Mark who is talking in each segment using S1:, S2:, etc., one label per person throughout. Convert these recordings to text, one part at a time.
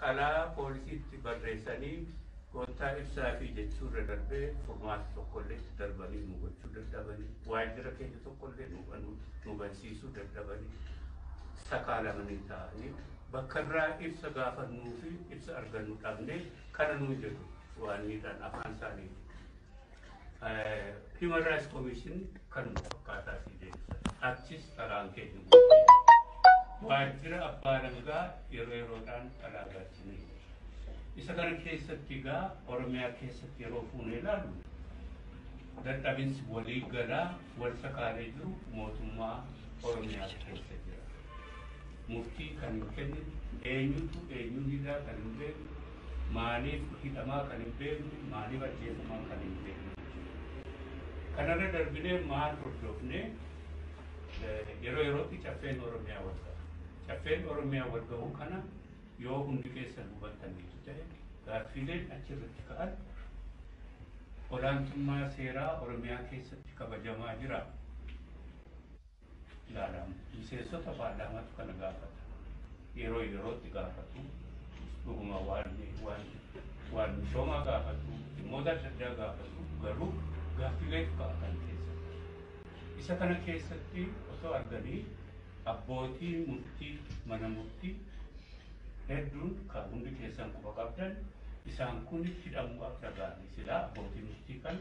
S1: xalaa poolisiitti barreessanii goottaa ibsaa fi jechuurra darbee furmaata tokkollee darbanii nu gochuu dadhabanii waajjira keenya tokkollee nu bansiisuu dadhabanii sakaalamanii ta'anii bakka irraa ibsa gaafannuu fi ibsa argannu dhabnee kana nu jedhu waan miidhaan afaan isaaniiti. Human Rights Commission kan fakkaataa fi deemsa achis karaan keenya waajjira abbaa alangaa yeroo yeroodhaan alaagaachini. Isa kana keessatti egaa Oromiyaa keessatti yeroo fuunee ilaallu dadhabinsi walii galaa wal sakaalee jiru mootummaa Oromiyaa keessa jira. Murtii kan hin kennine eenyuun hidhaa kan hin beekne, maaliif hidhamaa kan hin beekne, maaliif ajjeefamaa kan hin beekne. Kanarra darbinee maal hordofne yeroo yerootti caffeen Oromiyaa wal ga'a. Caffeen Oromiyaa wal ga'uu kana yoo hundi keessan hubattaniitu ta'e gaaffiileen achirratti ka'an olaantummaa seeraa Oromiyaa keessatti kabajamaa jira. Ilaalamu miseensota paarlaamaatu kana gaafata. Yeroo yerootti gaafatu. Dhuguma waan misoomaa gaafatu, dhimmoota adda addaa gaafatu garuu gaaffiilee ka'atan keessa. Isa kana keessatti osoo arganii abbootiin murtii mana murtii hedduun kan hundi keessan quba qabdan isaan kun hidhamuu akka gaarii silaa abbootiin murtii kan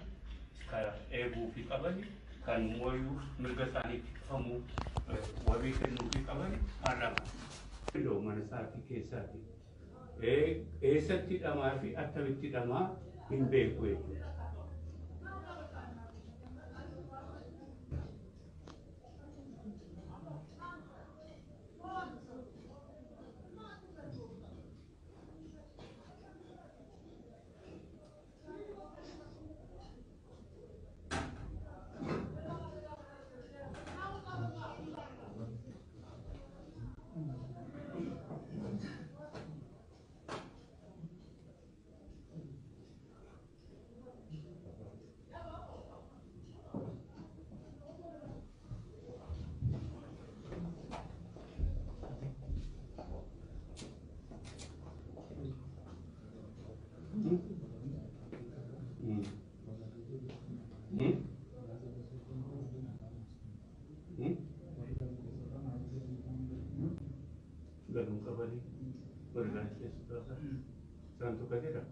S1: eeguu fi qabani kan mooyyuu mirga isaaniitti dhufamuu wabii kennuu fi qabani paarlaamaa. Mana isaatii keessaati. Eessatti hidhamaa fi attamitti hidhamaa hin beeku jechuudha. Santo Cadera.